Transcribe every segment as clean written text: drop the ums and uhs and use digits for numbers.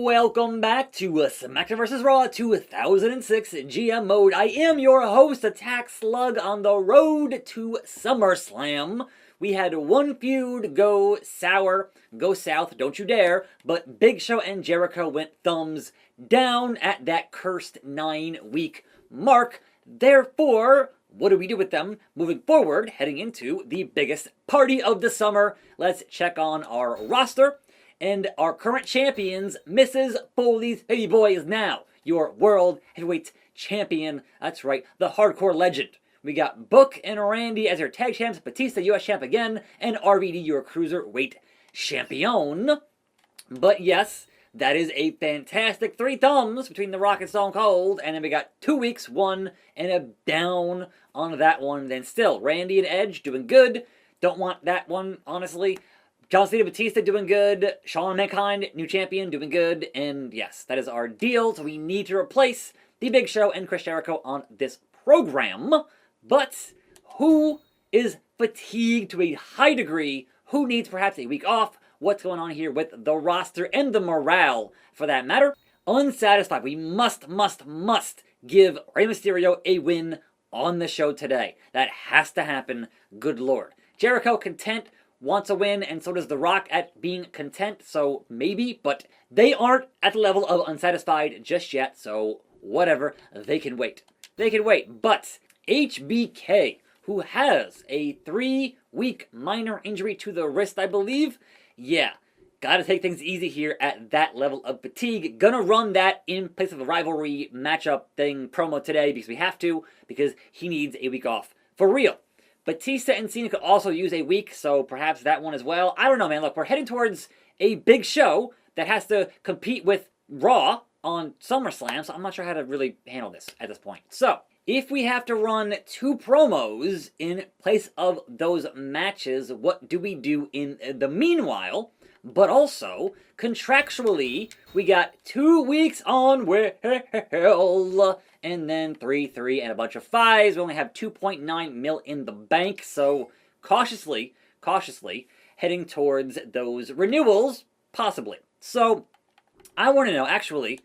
Welcome back to SmackDown Vs Raw 2006 GM mode. I am your host, attackslug, on the road to SummerSlam. We had one feud go sour, go south, don't you dare, but Big Show and Jericho went thumbs down at that cursed 9-week mark. Therefore, what do we do with them moving forward, heading into the biggest party of the summer? Let's check on our roster. And our current champions, Mrs. Foley's Baby Boy, is now your World Heavyweight Champion. That's right, the Hardcore Legend. We got Book and Randy as your Tag Champs, Batista, US Champ again, and RVD, your Cruiserweight Champion. But yes, that is a fantastic 3 thumbs between The Rock and Stone Cold. And then we got 2 weeks, 1 and a down on that one. Then still, Randy and Edge doing good. Don't want that one, honestly. John Cena, Batista doing good. Shawn Mankind, new champion, doing good. And yes, that is our deal. So we need to replace the Big Show and Chris Jericho on this program. But who is fatigued to a high degree? Who needs perhaps a week off? What's going on here with the roster and the morale, for that matter? Unsatisfied. We must give Rey Mysterio a win on the show today. That has to happen. Good Lord. Jericho content, wants a win, and so does The Rock at being content, so maybe, but they aren't at the level of unsatisfied just yet, so whatever, they can wait. They can wait, but HBK, who has a 3-week minor injury to the wrist, I believe, yeah, gotta take things easy here at that level of fatigue. Gonna run that in place of a rivalry matchup thing promo today, because we have to, because he needs a week off. For real. Batista and Cena could also use a week, so perhaps that one as well. I don't know, man. Look, we're heading towards a big show that has to compete with Raw on SummerSlam, so I'm not sure how to really handle this at this point. So, if we have to run 2 promos in place of those matches, what do we do in the meanwhile? But also, contractually, we got 2 weeks on well, and then 3, and a bunch of 5s. We only have 2.9 mil in the bank, so cautiously, heading towards those renewals, possibly. So, I want to know, actually,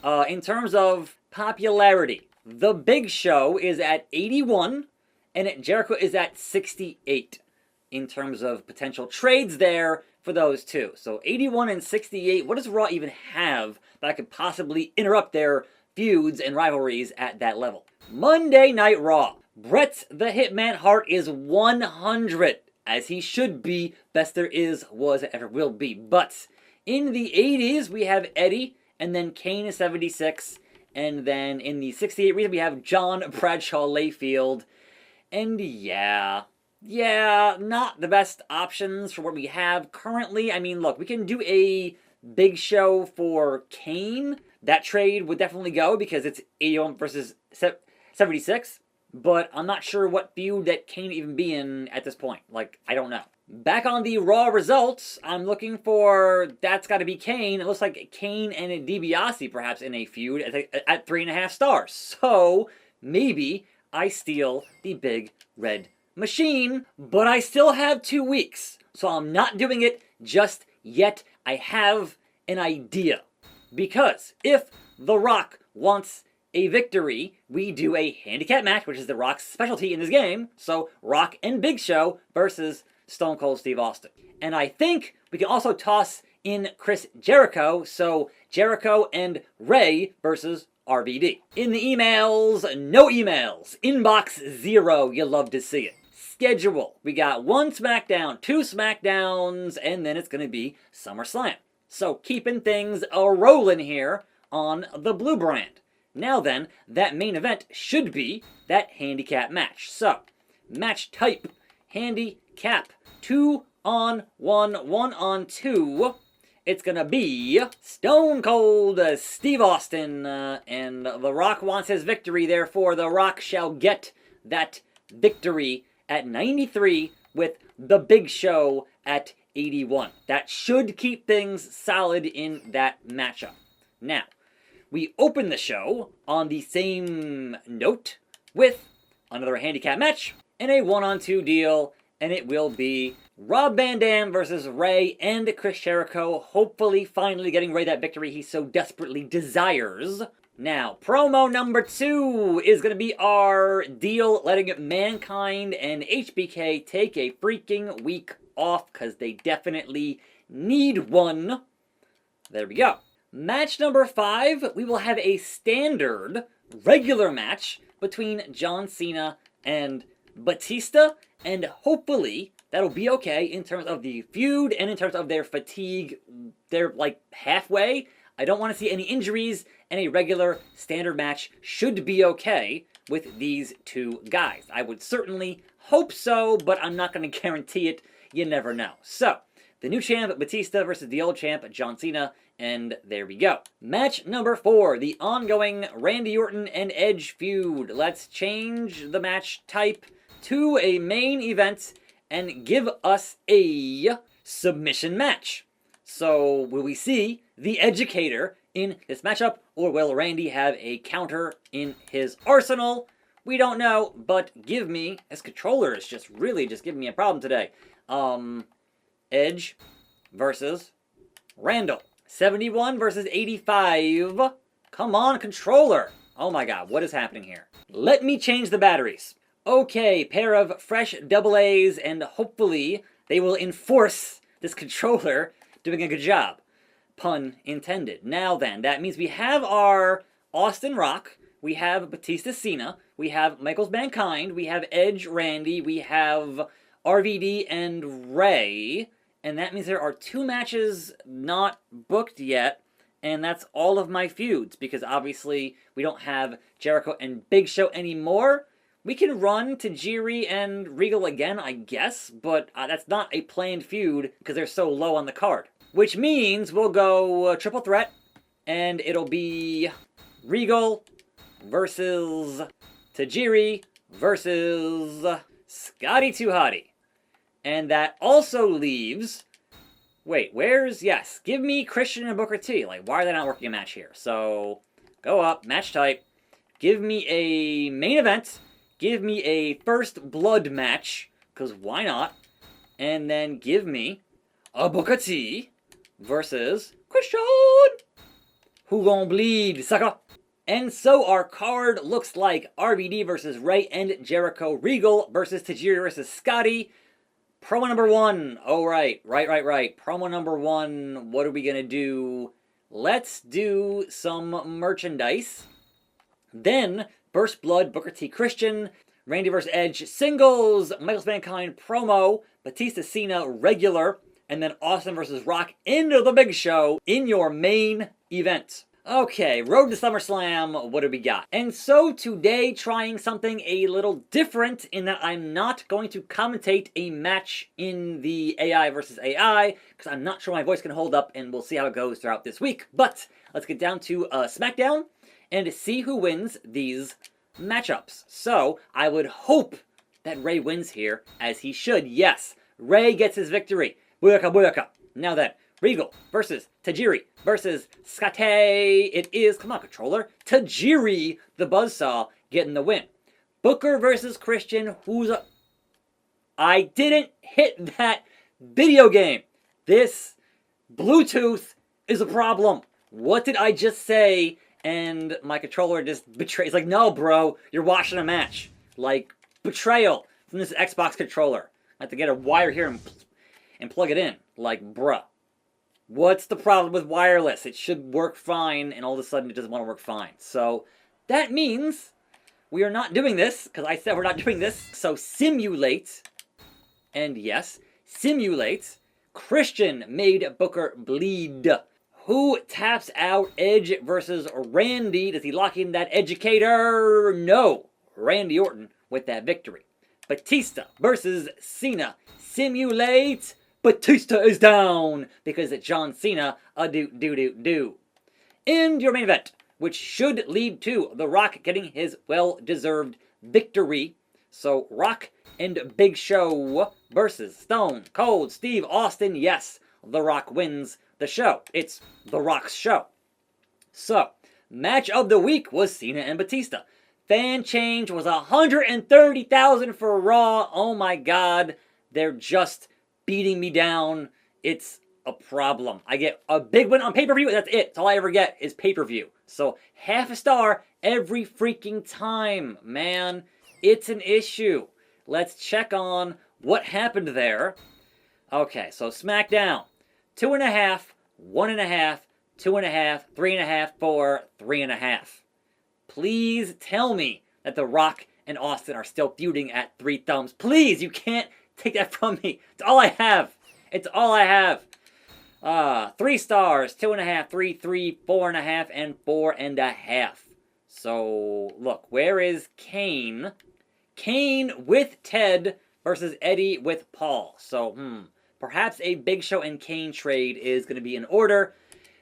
in terms of popularity, the Big Show is at 81, and Jericho is at 68, in terms of potential trades there for those two. So 81 and 68, what does Raw even have that could possibly interrupt their feuds and rivalries at that level? Monday Night Raw. Bret the Hitman Hart is 100, as he should be. Best there is, was, ever will be. But in the 80s, we have Eddie, and then Kane is 76, and then in the 68 region, we have John Bradshaw Layfield. And yeah, not the best options for what we have currently. I mean, look, we can do a Big Show for Kane. That trade would definitely go because it's 81 versus 76. But I'm not sure what feud that Kane would even be in at this point. Like, I don't know. Back on the Raw results, I'm looking for That's Gotta Be Kane. It looks like Kane and DiBiase perhaps in a feud at 3.5 stars. So, maybe I steal the Big Red Machine, but I still have 2 weeks, so I'm not doing it just yet. I have an idea, because if The Rock wants a victory, we do a handicap match, which is The Rock's specialty in this game, so Rock and Big Show versus Stone Cold Steve Austin. And I think we can also toss in Chris Jericho, so Jericho and Ray versus RVD. In the emails, no emails. Inbox 0, you love to see it. Schedule. We got 1 SmackDown, 2 SmackDowns, and then it's going to be SummerSlam. So keeping things a-rolling here on the Blue Brand. Now then, that main event should be that handicap match. So, match type, handicap, 2 on 1, 1 on 2. It's going to be Stone Cold Steve Austin, and The Rock wants his victory, therefore The Rock shall get that victory at 93 with The Big Show at 81. That should keep things solid in that matchup. Now, we open the show on the same note with another handicap match and a 1-on-2 deal, and it will be Rob Van Dam versus Ray and Chris Jericho, hopefully finally getting Ray that victory he so desperately desires. Now, promo number 2 is going to be our deal letting Mankind and HBK take a freaking week off because they definitely need one. There we go. Match number 5, we will have a standard regular match between John Cena and Batista, and hopefully that'll be okay in terms of the feud and in terms of their fatigue. They're like halfway. I don't want to see any injuries, and a regular standard match should be okay with these two guys. I would certainly hope so, but I'm not going to guarantee it. You never know. So, the new champ, Batista, versus the old champ, John Cena, and there we go. Match number 4, the ongoing Randy Orton and Edge feud. Let's change the match type to a main event and give us a submission match. So, will we see the Educator in this matchup, or will Randy have a counter in his arsenal? We don't know, but give me, this controller is just giving me a problem today. Edge versus Randall. 71 versus 85. Come on, controller. Oh my god, what is happening here? Let me change the batteries. Okay, pair of fresh double A's, and hopefully they will enforce this controller doing a good job. Pun intended. Now then, that means we have our Austin Rock, we have Batista Cena, we have Michaels Mankind, we have Edge Randy, we have RVD and Ray, and that means there are 2 matches not booked yet, and that's all of my feuds, because obviously we don't have Jericho and Big Show anymore. We can run Tajiri and Regal again, I guess, but that's not a planned feud because they're so low on the card. Which means we'll go triple threat, and it'll be Regal versus Tajiri versus Scotty 2 Hotty. And that also leaves... Wait, yes, give me Christian and Booker T. Like, why are they not working a match here? So, go up, match type, give me a main event, give me a first blood match, because why not? And then give me a Booker T versus Christian. Who gon' bleed, sucker? And so our card looks like RVD versus Ray and Jericho, Regal versus Tajiri versus Scotty. Promo number 1. Oh, right. Promo number 1, what are we gonna do? Let's do some merchandise. Then, First Blood, Booker T. Christian, Randy vs. Edge singles, Michaels Mankind promo, Batista Cena regular, and then Austin vs. Rock into the Big Show in your main event. Okay, road to SummerSlam, what do we got? And so today, trying something a little different in that I'm not going to commentate a match in the AI versus AI, because I'm not sure my voice can hold up, and we'll see how it goes throughout this week. But let's get down to SmackDown and see who wins these matchups. So, I would hope that Ray wins here, as he should. Yes, Ray gets his victory. Booyaka, booyaka. Now then, Regal versus Tajiri versus Scotty. It is, come on, controller, Tajiri, the buzzsaw, getting the win. Booker versus Christian, I didn't hit that video game. This Bluetooth is a problem. What did I just say? And my controller just betrays. It's like, no, bro, you're watching a match. Like, betrayal from this Xbox controller. I have to get a wire here and plug it in. Like, bruh. What's the problem with wireless? It should work fine, and all of a sudden it doesn't want to work fine. So, that means we are not doing this, because I said we're not doing this. So, simulate, and yes, simulate, Christian made Booker bleed. Who taps out Edge versus Randy? Does he lock in that Educator? No. Randy Orton with that victory. Batista versus Cena. Simulate. Batista is down because John Cena do. And your main event, which should lead to The Rock getting his well-deserved victory. So Rock and Big Show versus Stone Cold Steve Austin. Yes, The Rock wins the show. It's The Rock's show. So, match of the week was Cena and Batista. Fan change was 130,000 for Raw. Oh my god, they're just beating me down, it's a problem. I get a big win on pay-per-view, that's it. That's all I ever get is pay-per-view. So half a star every freaking time, man. It's an issue. Let's check on what happened there. Okay, so SmackDown. 2.5, 1.5, 2.5, 3.5, 4, 3.5. Please tell me that The Rock and Austin are still feuding at 3 thumbs. Please, you can't take that from me. It's all I have. It's all I have. 3 stars, 2.5, 3, 3, 4.5, and 4.5. So, look, where is Kane? Kane with Ted versus Eddie with Paul. So, perhaps a Big Show and Kane trade is going to be in order.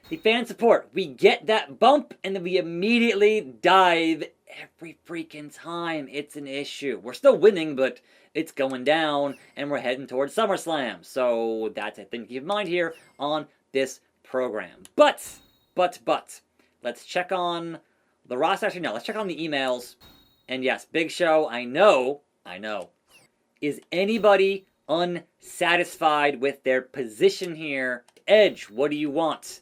The fan support, we get that bump, and then we immediately dive every freaking time. It's an issue. We're still winning, but it's going down, and we're heading towards SummerSlam. So that's a thing to keep in mind here on this program. But, let's check on the roster. Actually, no, let's check on the emails. And yes, Big Show, I know. Is anybody unsatisfied with their position here? Edge, what do you want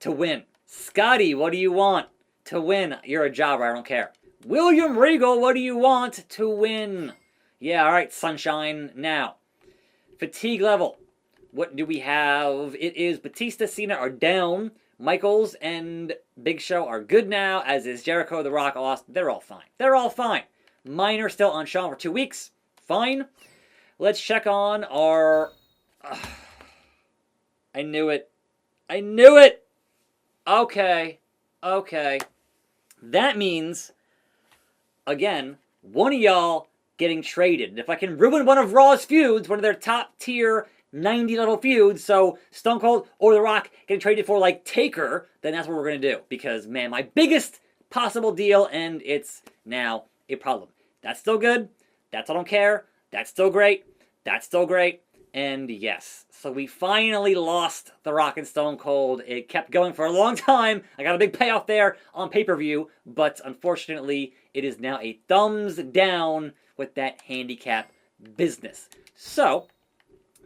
to win? Scotty, what do you want to win? You're a jobber, I don't care. William Regal, what do you want to win? Yeah, alright, sunshine. Now, fatigue level. What do we have? It is Batista, Cena are down. Michaels and Big Show are good now, as is Jericho, The Rock, Austin. They're all fine. They're all fine. Minor still on Shawn for 2 weeks. Fine. Let's check on our... I knew it. Okay. That means, again, one of y'all getting traded. And if I can ruin one of Raw's feuds, one of their top tier 90 level feuds, so Stone Cold or The Rock getting traded for like Taker, then that's what we're going to do. Because, man, my biggest possible deal, and it's now a problem. That's still good. That's I don't care. That's still great. That's still great. And yes, so we finally lost The Rock and Stone Cold. It kept going for a long time. I got a big payoff there on pay-per-view, but unfortunately, it is now a thumbs down with that handicap business. So,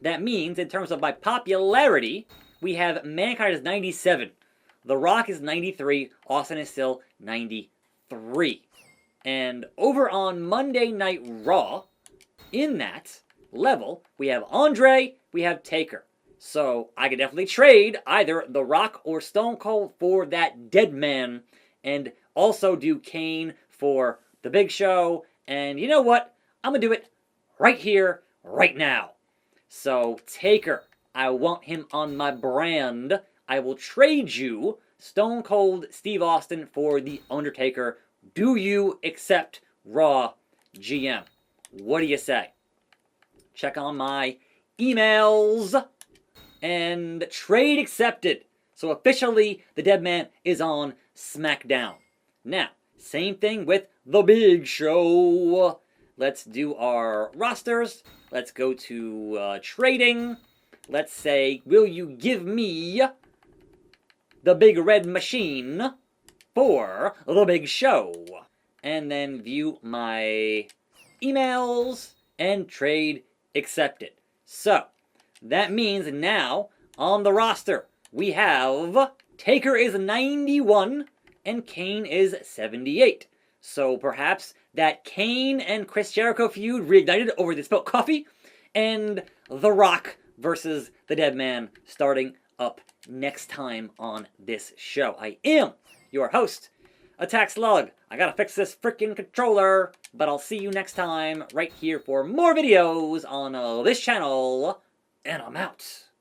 that means, in terms of my popularity, we have Mankind is 97, The Rock is 93, Austin is still 93. And over on Monday Night Raw, in that level, we have Andre, we have Taker. So I could definitely trade either The Rock or Stone Cold for that dead man, and also do Kane for the Big Show. And you know what? I'm going to do it right here, right now. So Taker, I want him on my brand. I will trade you Stone Cold Steve Austin for The Undertaker. Do you accept Raw GM? What do you say? Check on my emails. And trade accepted. So officially, the dead man is on SmackDown. Now, same thing with The Big Show. Let's do our rosters. Let's go to trading. Let's say, will you give me the Big Red Machine for The Big Show? And then view my emails and trade accepted. So, that means now on the roster we have Taker is 91 and Kane is 78. So perhaps that Kane and Chris Jericho feud reignited over the spilt coffee, and The Rock versus the Dead Man starting up next time on this show. I am your host, attackslug. I gotta fix this freaking controller, but I'll see you next time right here for more videos on this channel, and I'm out.